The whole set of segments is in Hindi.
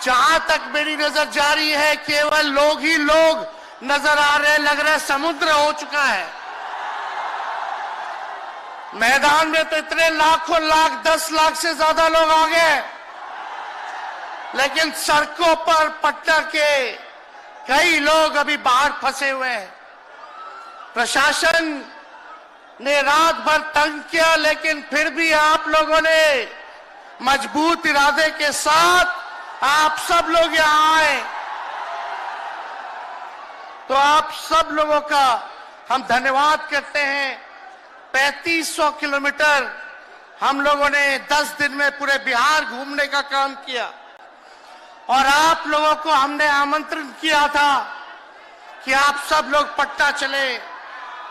जहां तक मेरी नजर जा रही है केवल लोग ही लोग नजर आ रहे, लग रहा है समुद्र हो चुका है। मैदान में तो इतने लाखों लाख 10 लाख से ज्यादा लोग आ गए, लेकिन सड़कों पर पटना के कई लोग अभी बाहर फंसे हुए हैं। प्रशासन ने रात भर तंग किया, लेकिन फिर भी आप लोगों ने मजबूत इरादे के साथ आप सब लोग यहां आए, तो आप सब लोगों का हम धन्यवाद करते हैं। 3500 किलोमीटर हम लोगों ने 10 दिन में पूरे बिहार घूमने का काम किया, और आप लोगों को हमने आमंत्रण किया था कि आप सब लोग पटना चले,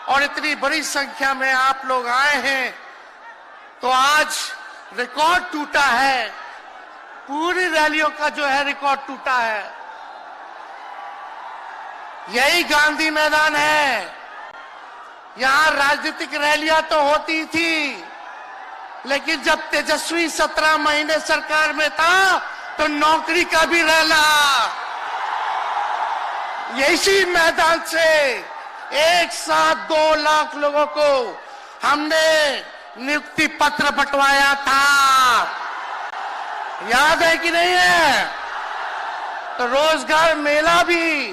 और इतनी बड़ी संख्या में आप लोग आए हैं, तो आज रिकॉर्ड टूटा है। पूरी रैलियों का जो है रिकॉर्ड टूटा है। यही गांधी मैदान है। यहां राजनीतिक रैलियां तो होती थी, लेकिन जब तेजस्वी 17 महीने सरकार में था तो नौकरी का भी रैला यही मैदान से एक साथ 2 लाख लोगों को हमने नियुक्ति पत्र बंटवाया था। याद है कि नहीं है? तो रोजगार मेला भी,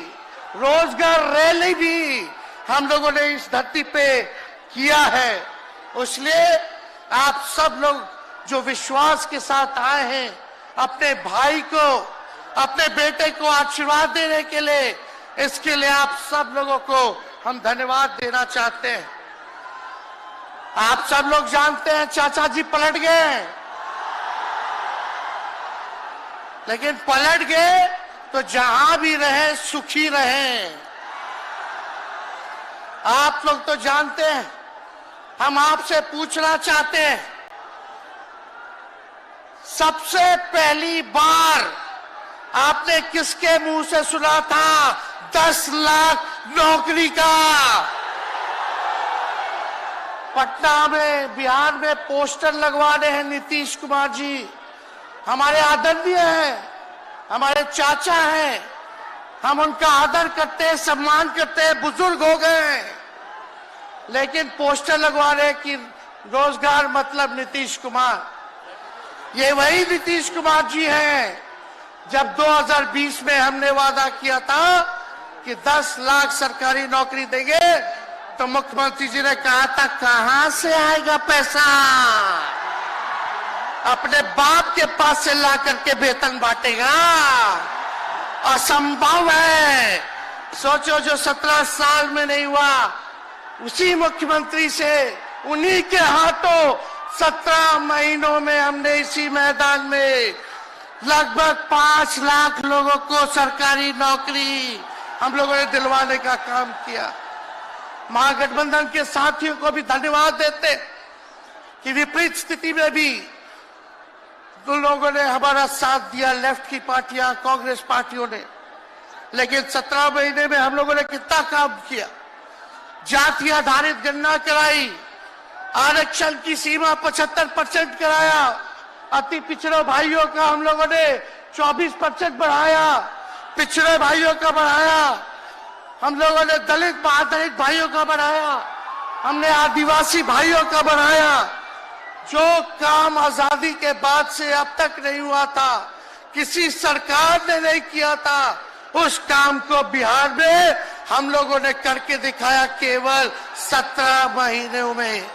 रोजगार रैली भी हम लोगों ने इस धरती पे किया है। इसलिए आप सब लोग जो विश्वास के साथ आए हैं, अपने भाई को, अपने बेटे को आशीर्वाद देने के लिए, इसके लिए आप सब लोगों को हम धन्यवाद देना चाहते हैं। आप सब लोग जानते हैं चाचा जी पलट गए, लेकिन पलट गए तो जहां भी रहे सुखी रहे। आप लोग तो जानते हैं, हम आपसे पूछना चाहते हैं, सबसे पहली बार आपने किसके मुंह से सुना था 10 लाख नौकरी का? पटना में, बिहार में पोस्टर लगवाने हैं नीतीश कुमार जी। हमारे आदरणीय हैं, हमारे चाचा हैं, हम उनका आदर करते हैं, सम्मान करते हैं, बुजुर्ग हो गए हैं, लेकिन पोस्टर लगवा रहे कि रोजगार मतलब नीतीश कुमार। ये वही नीतीश कुमार जी हैं जब 2020 में हमने वादा किया था कि 10 लाख सरकारी नौकरी देंगे, तो मुख्यमंत्री जी ने कहा था कहां से आएगा पैसा? अपने बाप के पास से ला करके वेतन बांटेगा? असंभव है। सोचो, जो 17 साल में नहीं हुआ, उसी मुख्यमंत्री से, उन्हीं के हाथों 17 महीनों में हमने इसी मैदान में लगभग 5 लाख लोगों को सरकारी नौकरी हम लोगों ने दिलवाने का काम किया। महागठबंधन के साथियों को भी धन्यवाद देते कि विपरीत स्थिति में भी उन लोगों ने हमारा साथ दिया, लेफ्ट की पार्टियां, कांग्रेस पार्टियों ने। लेकिन 17 महीने में हम लोगों ने कितना काम किया? जाति आधारित गणना कराई, आरक्षण की सीमा 75% कराया, अति पिछड़े भाइयों का हम लोगों ने 24% बढ़ाया, पिछड़े भाइयों का बढ़ाया, हम लोगों ने दलित महादलित भाइयों का बढ़ाया, हमने आदिवासी भाइयों का बढ़ाया। जो काम आजादी के बाद से अब तक नहीं हुआ था, किसी सरकार ने नहीं किया था, उस काम को बिहार में हम लोगों ने करके दिखाया केवल 17 महीनों में।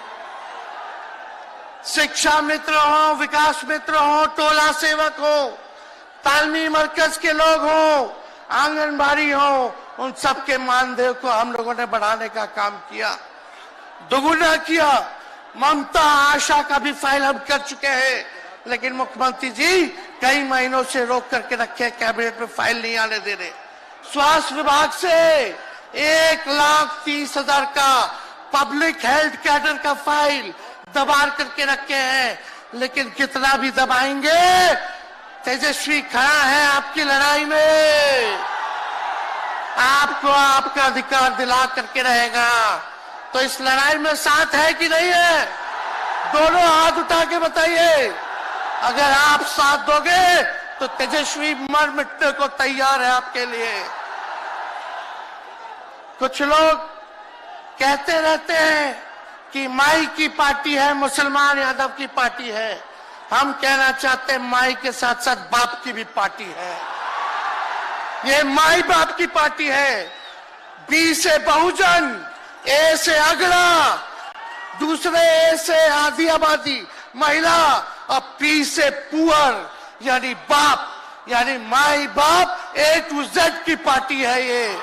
शिक्षा मित्र हो, विकास मित्र हो, टोला सेवक हो, तालमी मरकज के लोग हो, आंगनबाड़ी हो, उन सबके मानदेय को हम लोगों ने बढ़ाने का काम किया, दोगुना किया। ममता आशा का भी फाइल हम कर चुके हैं, लेकिन मुख्यमंत्री जी कई महीनों से रोक करके रखे, कैबिनेट में फाइल नहीं आने दे रहे। स्वास्थ्य विभाग से 1,30,000 का पब्लिक हेल्थ कैडर का फाइल दबा करके रखे हैं, लेकिन कितना भी दबाएंगे, तेजस्वी खड़ा है आपकी लड़ाई में, आपको आपका अधिकार दिला करके रहेगा। तो इस लड़ाई में साथ है कि नहीं है? दोनों हाथ उठा के बताइए। अगर आप साथ दोगे तो तेजस्वी मर मिटने को तैयार है आपके लिए। कुछ लोग कहते रहते हैं कि माई की पार्टी है, मुसलमान यादव की पार्टी है। हम कहना चाहते हैं माई के साथ साथ बाप की भी पार्टी है। ये माई बाप की पार्टी है। बी से बहुजन, ए से अगड़ा, दूसरे ए से आधी आबादी महिला और पी से पुअर यानी बाप, यानी माई बाप ए टू जेड की पार्टी है ये।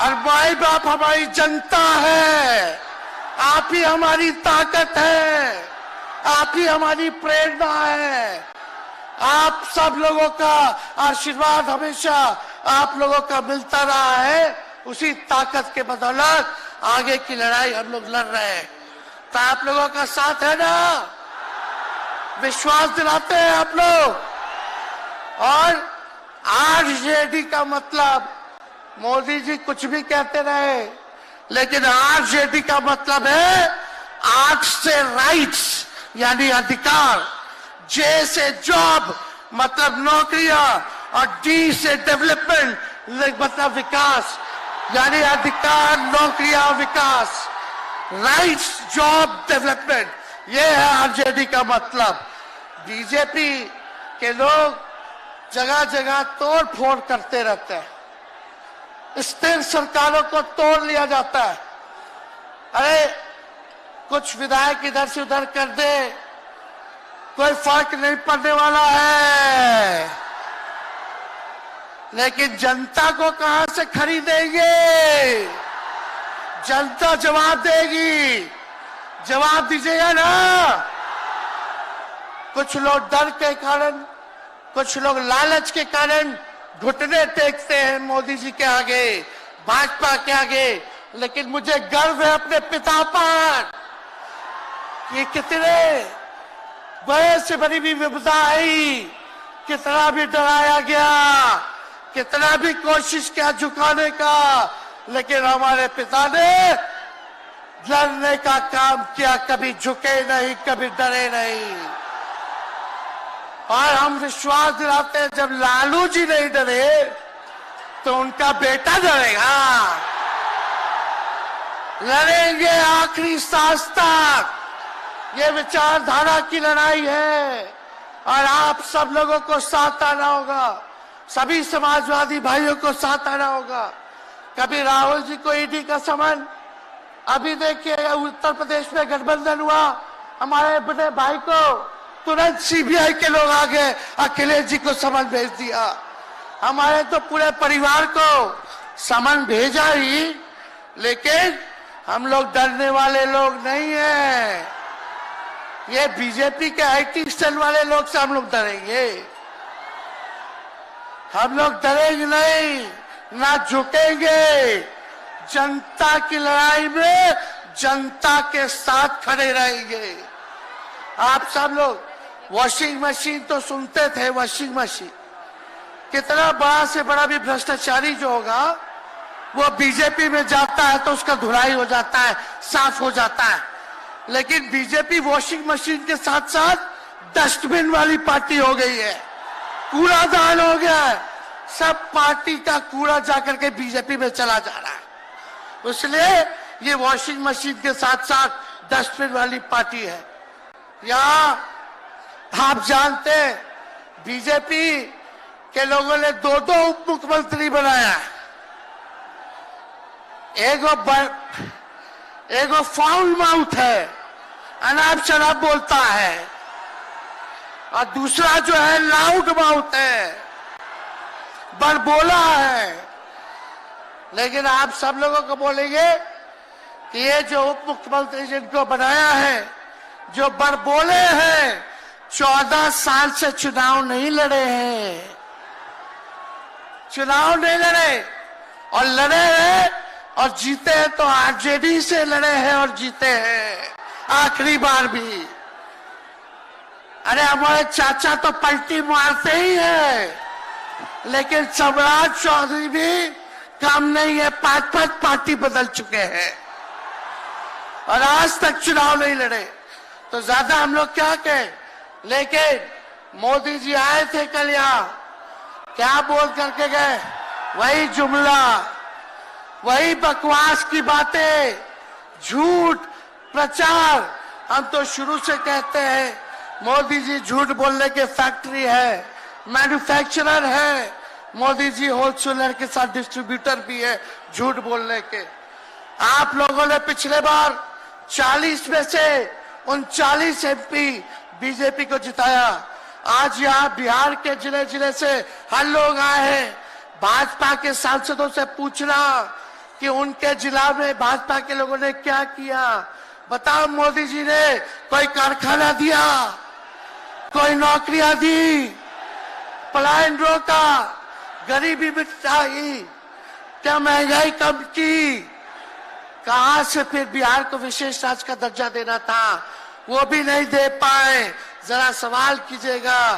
और माई बाप हमारी जनता है। आप ही हमारी ताकत है, आप ही हमारी प्रेरणा है। आप सब लोगों का आशीर्वाद हमेशा आप लोगों का मिलता रहा है। उसी ताकत के बदौलत आगे की लड़ाई हम लोग लड़ रहे हैं। तो आप लोगों का साथ है ना? विश्वास दिलाते हैं आप लोग। और आरजेडी का मतलब, मोदी जी कुछ भी कहते रहे, लेकिन आरजेडी का मतलब है आर से राइट्स यानी अधिकार, जे से जॉब मतलब नौकरियां, और डी से डेवलपमेंट मतलब विकास, यानी अधिकार, नौकरियां, विकास, राइट्स, जॉब, डेवलपमेंट, ये है आरजेडी का मतलब। बीजेपी के लोग जगह जगह तोड़ फोड़ करते रहते हैं। स्थिर सरकारों को तोड़ लिया जाता है। अरे कुछ विधायक इधर से उधर कर दे, कोई फर्क नहीं पड़ने वाला है। लेकिन जनता को कहां से खरीदेंगे? जनता जवाब देगी। जवाब दीजिएगा ना? कुछ लोग डर के कारण, कुछ लोग लालच के कारण घुटने टेकते हैं मोदी जी के आगे, भाजपा के आगे। लेकिन मुझे गर्व है अपने पिता पर कि कितने बड़े से बड़ी भी विपदा आई, कितना भी डराया गया, कितना भी कोशिश किया झुकाने का, लेकिन हमारे पिता ने लड़ने का काम किया। कभी झुके नहीं, कभी डरे नहीं। और हम विश्वास दिलाते हैं जब लालू जी नहीं डरे तो उनका बेटा डरेगा। लड़ेंगे आखिरी सांस तक। ये विचारधारा की लड़ाई है और आप सब लोगों को साथ आना होगा। सभी समाजवादी भाइयों को साथ आना होगा। कभी राहुल जी को ईडी का समन, अभी देखिए उत्तर प्रदेश में गठबंधन हुआ, हमारे बड़े भाई को तुरंत सीबीआई के लोग आ गए, अखिलेश जी को समन भेज दिया। हमारे तो पूरे परिवार को समन भेजा ही, लेकिन हम लोग डरने वाले लोग नहीं हैं। ये बीजेपी के आईटी सेल वाले लोग से हम लोग डरेंगे? हम लोग डरेंगे नहीं, ना झुकेंगे। जनता की लड़ाई में जनता के साथ खड़े रहेंगे। आप सब लोग वॉशिंग मशीन तो सुनते थे, वॉशिंग मशीन कितना बड़ा से बड़ा भी भ्रष्टाचारी जो होगा वो बीजेपी में जाता है तो उसका धुलाई हो जाता है, साफ हो जाता है। लेकिन बीजेपी वॉशिंग मशीन के साथ साथ डस्टबिन वाली पार्टी हो गई है, कूड़ादान हो गया है। सब पार्टी का कूड़ा जाकर के बीजेपी में चला जा रहा है। इसलिए ये वॉशिंग मशीन के साथ साथ डस्टबिन वाली पार्टी है। यहाँ आप जानते हैं बीजेपी के लोगों ने दो उप मुख्यमंत्री बनाया। एगो फाउल माउथ है, अनाप शनाप बोलता है, और दूसरा जो है लाउड माउथ है, बड़बोला है। लेकिन आप सब लोगों को बोलेंगे कि ये जो उप मुख्यमंत्री जिनको बनाया है, जो बड़बोले हैं, 14 साल से चुनाव नहीं लड़े हैं, चुनाव नहीं लड़े, और लड़े हैं और जीते हैं तो आरजेडी से लड़े हैं और जीते हैं आखिरी बार भी। अरे हमारे चाचा तो पलटी मारते ही है, लेकिन सम्राट चौधरी भी काम नहीं है, 5 पार्टी बदल चुके हैं और आज तक चुनाव नहीं लड़े। तो ज्यादा हम लोग क्या कहें, लेकिन मोदी जी आए थे कल यहाँ, क्या बोल करके गए? वही जुमला, वही बकवास की बातें, झूठ प्रचार। हम तो शुरू से कहते हैं मोदी जी झूठ बोलने के फैक्ट्री है, मैन्युफैक्चरर है। मोदी जी होलसेलर के साथ डिस्ट्रीब्यूटर भी है झूठ बोलने के। आप लोगों ने पिछले बार 40 में से 39 एमपी बीजेपी को जिताया। आज यहाँ बिहार के जिले जिले से हर लोग आए हैं भाजपा के सांसदों से पूछना कि उनके जिला में भाजपा के लोगों ने क्या किया। बताओ, मोदी जी ने कोई कारखाना दिया, कोई नौकरियां दी, पलायन रोका, गरीबी मिटाई, क्या महंगाई कम की? कहां से फिर बिहार को विशेष राज्य का दर्जा देना था, वो भी नहीं दे पाए। जरा सवाल कीजिएगा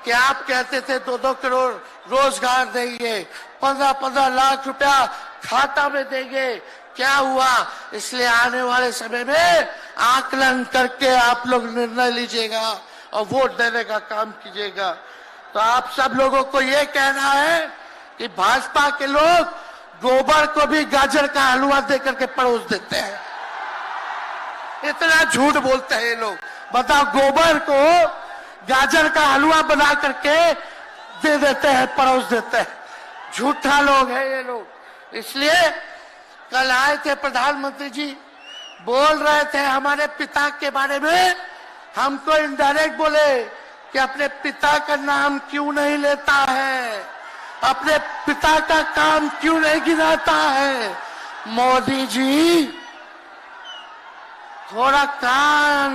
कि आप कहते थे 2-2 करोड़ रोजगार देंगे, 15-15 लाख रुपया खाता में देंगे, क्या हुआ? इसलिए आने वाले समय में आकलन करके आप लोग निर्णय लीजिएगा और वोट देने का काम कीजिएगा। तो आप सब लोगों को ये कहना है कि भाजपा के लोग गोबर को भी गाजर का हलवा देकर के परोस देते हैं। इतना झूठ बोलते हैं ये लोग। बताओ, गोबर को गाजर का हलवा बना करके दे देते हैं, परोस देते हैं। झूठा लोग हैं ये लोग। इसलिए कल आए थे प्रधानमंत्री जी, बोल रहे थे हमारे पिता के बारे में। हमको इनडायरेक्ट बोले कि अपने पिता का नाम क्यों नहीं लेता है, अपने पिता का काम क्यों नहीं गिनाता है। मोदी जी, थोड़ा कान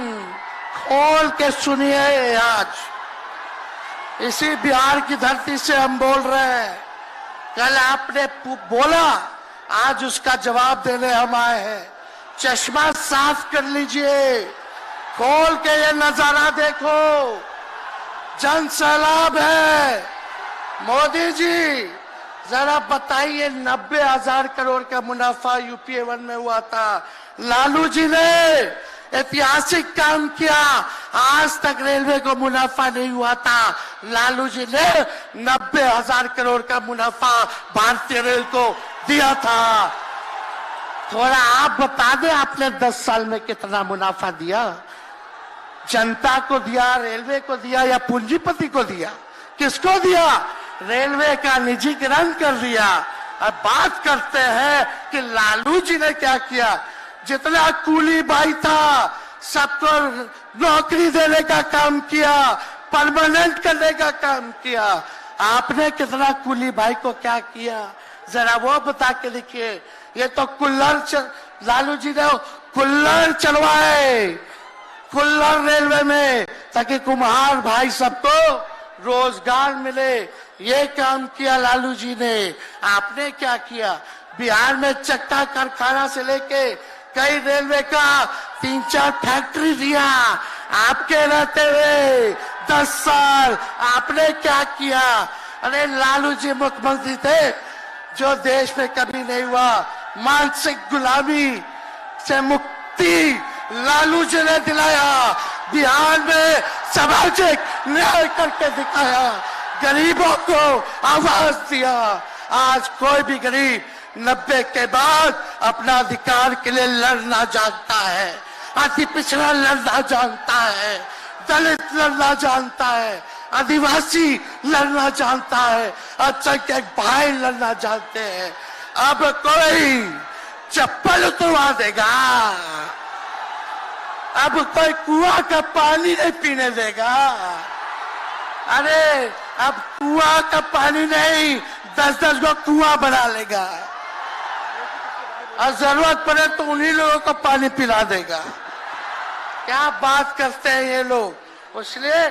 खोल के सुनिए। आज इसी बिहार की धरती से हम बोल रहे हैं। कल आपने बोला, आज उसका जवाब देने हम आए हैं। चश्मा साफ कर लीजिए, खोल के ये नजारा देखो, जन सैलाब है। मोदी जी, जरा बताइए, 90,000 करोड़ का मुनाफा यूपीए 1 में हुआ था। लालू जी ने ऐतिहासिक काम किया, आज तक रेलवे को मुनाफा नहीं हुआ था। लालू जी ने 90,000 करोड़ का मुनाफा भारतीय रेल को दिया था। थोड़ा आप बता दें, आपने 10 साल में कितना मुनाफा दिया? जनता को दिया, रेलवे को दिया या पूंजीपति को दिया? किसको दिया? रेलवे का निजीकरण कर दिया। अब बात करते हैं कि लालू जी ने क्या किया। जितना कूली भाई था सबको नौकरी देने का काम किया, परमानेंट करने का काम किया। आपने कितना कूली भाई को क्या किया, जरा वो बता के लिखिए। ये तो लालू जी ने कुल्लर चलवाए, कुल्लर रेलवे में, ताकि कुम्हार भाई सबको रोजगार मिले। ये काम किया लालू जी ने। आपने क्या किया? बिहार में चक्का कारखाना से लेके कई रेलवे का 3-4 फैक्ट्री दिया। आपके रहते हुए 10 साल आपने क्या किया? अरे लालू जी मुख्यमंत्री थे जो देश में कभी नहीं हुआ। मानसिक गुलामी से मुक्ति लालू जी ने दिलाया। बिहार में सामाजिक न्याय करके दिखाया, गरीबों को आवाज दिया। आज कोई भी गरीब 90 के बाद अपना अधिकार के लिए लड़ना जानता है, अति पिछड़ा लड़ना जानता है, दलित लड़ना जानता है, आदिवासी लड़ना जानता है, अल्पसंख्यक भाई लड़ना जानते हैं। अब कोई चप्पल उतरवा देगा, अब कोई कुआं का पानी नहीं पीने देगा। अरे अब कुआं का पानी नहीं, 10-10 को कुआं बना लेगा और जरूरत पड़े तो उन्हीं लोगों को पानी पिला देगा। क्या बात करते हैं ये लोग। इसलिए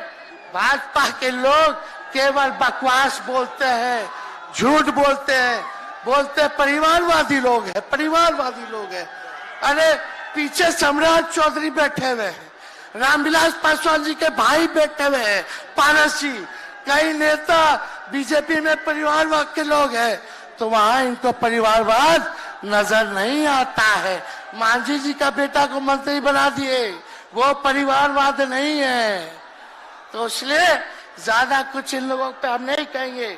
भाजपा के लोग केवल बकवास बोलते हैं, झूठ बोलते हैं, बोलते परिवारवादी लोग हैं, परिवारवादी लोग हैं। अरे पीछे सम्राट चौधरी बैठे हुए हैं, रामविलास पासवान जी के भाई बैठे हुए हैं, पारस जी, कई नेता बीजेपी में परिवारवाद के लोग हैं, तो वहां इनको परिवारवाद नजर नहीं आता है। मांझी जी का बेटा को मंत्री बना दिए, वो परिवारवाद नहीं है। तो इसलिए ज्यादा कुछ इन लोगों पे हम नहीं कहेंगे,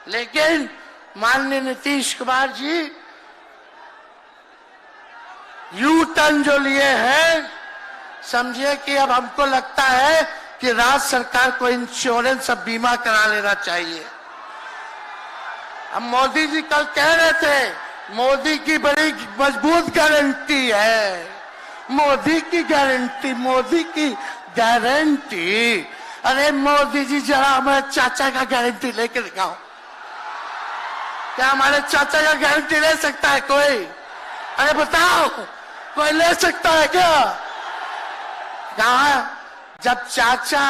लेकिन माननीय नीतीश कुमार जी यू टर्न जो लिए हैं, समझिए कि अब हमको लगता है कि राज्य सरकार को इंश्योरेंस और बीमा करा लेना चाहिए। अब मोदी जी कल कह रहे थे मोदी की बड़ी मजबूत गारंटी है, मोदी की गारंटी, मोदी की गारंटी। अरे मोदी जी जरा हमारे चाचा का गारंटी लेके दिखाओ। क्या हमारे चाचा का गारंटी ले सकता है कोई? अरे बताओ, कोई ले सकता है क्या? कहा जब चाचा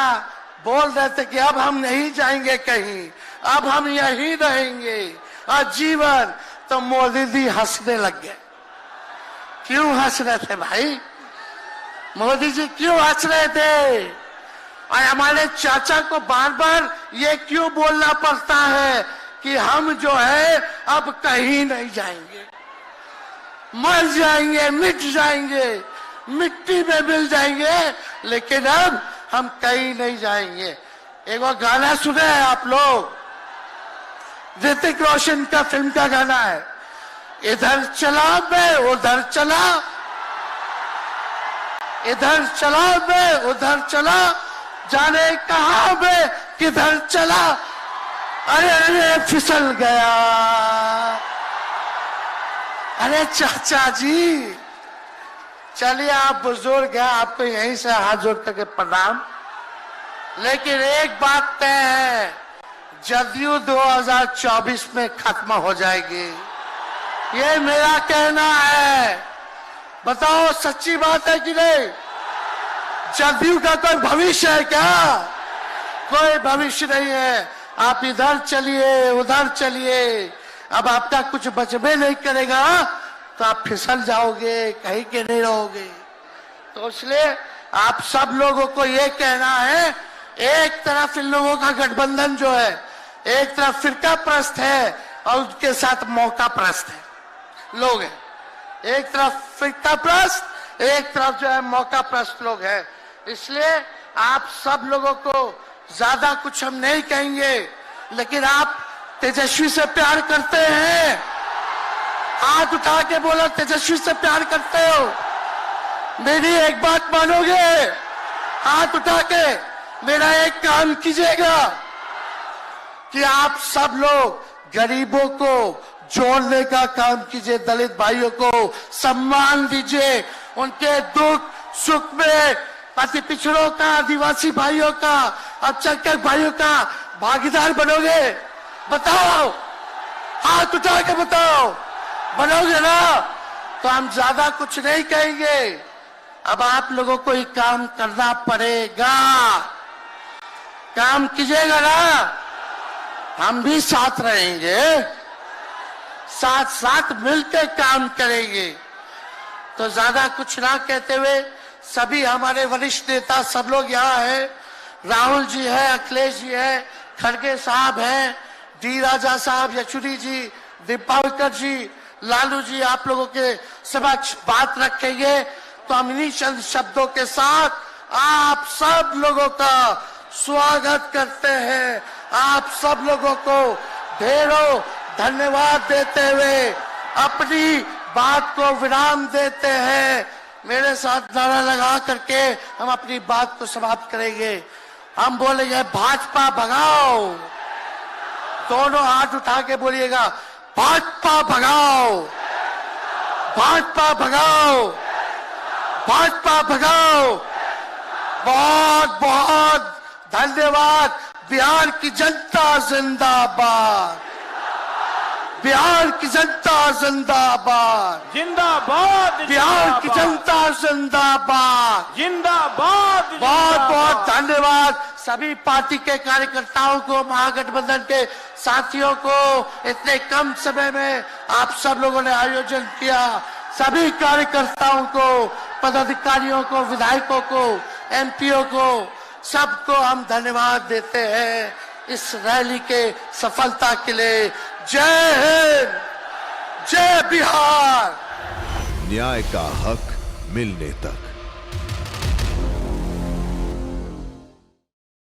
बोल रहे थे कि अब हम नहीं जाएंगे कहीं, अब हम यहीं रहेंगे आजीवन, तो मोदी जी हंसने लग गए। क्यों हंस रहे थे भाई? मोदी जी क्यों हंस रहे थे? और हमारे चाचा को बार बार ये क्यों बोलना पड़ता है कि हम जो है अब कहीं नहीं जाएंगे, मर जाएंगे, मिट जाएंगे, मिट्टी में मिल जाएंगे, लेकिन अब हम कहीं नहीं जाएंगे। एक वो गाना सुने हैं आप लोग, ऋतिक रोशन का फिल्म का गाना है, इधर चला मैं उधर चला, इधर चला मैं उधर चला, जाने कहां मैं किधर चला, अरे अरे फिसल गया। अरे चाचा जी, चलिए आप बुजुर्ग हैं, आपको यहीं से हाथ जोड़ करके प्रणाम। लेकिन एक बात तय है, जदयू 2024 में खत्म हो जाएगी, ये मेरा कहना है। बताओ सच्ची बात है कि नहीं? जदयू का कोई भविष्य है क्या? कोई भविष्य नहीं है। आप इधर चलिए उधर चलिए, अब आपका कुछ बचबे नहीं करेगा तो आप फिसल जाओगे, कहीं के नहीं रहोगे। तो इसलिए आप सब लोगों को ये कहना है, एक तरफ इन लोगों का गठबंधन जो है, एक तरफ फिरका प्रस्त है और उनके साथ मौका प्रस्त है लोग हैं। एक तरफ फिरका प्रस्त, एक तरफ जो है मौका प्रस्त लोग हैं। इसलिए आप सब लोगों को ज्यादा कुछ हम नहीं कहेंगे, लेकिन आप तेजस्वी से प्यार करते हैं? हाथ उठा के बोलो, तेजस्वी से प्यार करते हो? मेरी एक बात मानोगे? हाथ उठा के मेरा एक काम कीजिएगा कि आप सब लोग गरीबों को जोड़ने का काम कीजिए, दलित भाइयों को सम्मान दीजिए, उनके दुख सुख में पति पिछड़ों का, आदिवासी भाइयों का, अल्पसंख्यक भाइयों का भागीदार बनोगे? बताओ, हाथ उठा के बताओ, बनोगे ना? तो हम ज्यादा कुछ नहीं कहेंगे। अब आप लोगों को ही काम करना पड़ेगा, काम कीजिएगा ना? हम भी साथ रहेंगे, साथ साथ मिलकर काम करेंगे। तो ज्यादा कुछ ना कहते हुए सभी हमारे वरिष्ठ नेता सब लोग यहाँ हैं, राहुल जी है, अखिलेश जी है, खड़गे साहब हैं, डी राजा साहब, येचुरी जी, दीपावकर जी, लालू जी आप लोगों के समक्ष बात रखेंगे। तो हम इन्हीं चंद शब्दों के साथ आप सब लोगों का स्वागत करते हैं, आप सब लोगों को ढेरों धन्यवाद देते हुए अपनी बात को विराम देते हैं। मेरे साथ नारा लगा करके हम अपनी बात को समाप्त करेंगे। हम बोलेंगे भाजपा भगाओ, दोनों हाथ उठा के बोलिएगा, भाजपा भगाओ, भाजपा भगाओ, भाजपा भगाओ। बहुत बहुत धन्यवाद। बिहार की जनता जिंदाबाद, बिहार की जनता जिंदाबाद, जिंदाबाद, बिहार की जनता जिंदाबाद, जिंदाबाद। बहुत बहुत धन्यवाद सभी पार्टी के कार्यकर्ताओं को, महागठबंधन के साथियों को। इतने कम समय में आप सब लोगों ने आयोजन किया, सभी कार्यकर्ताओं को, पदाधिकारियों को, विधायकों को, एमपीओ को, सबको हम धन्यवाद देते हैं इस रैली के सफलता के लिए। जय हिंद, जय बिहार। न्याय का हक मिलने तक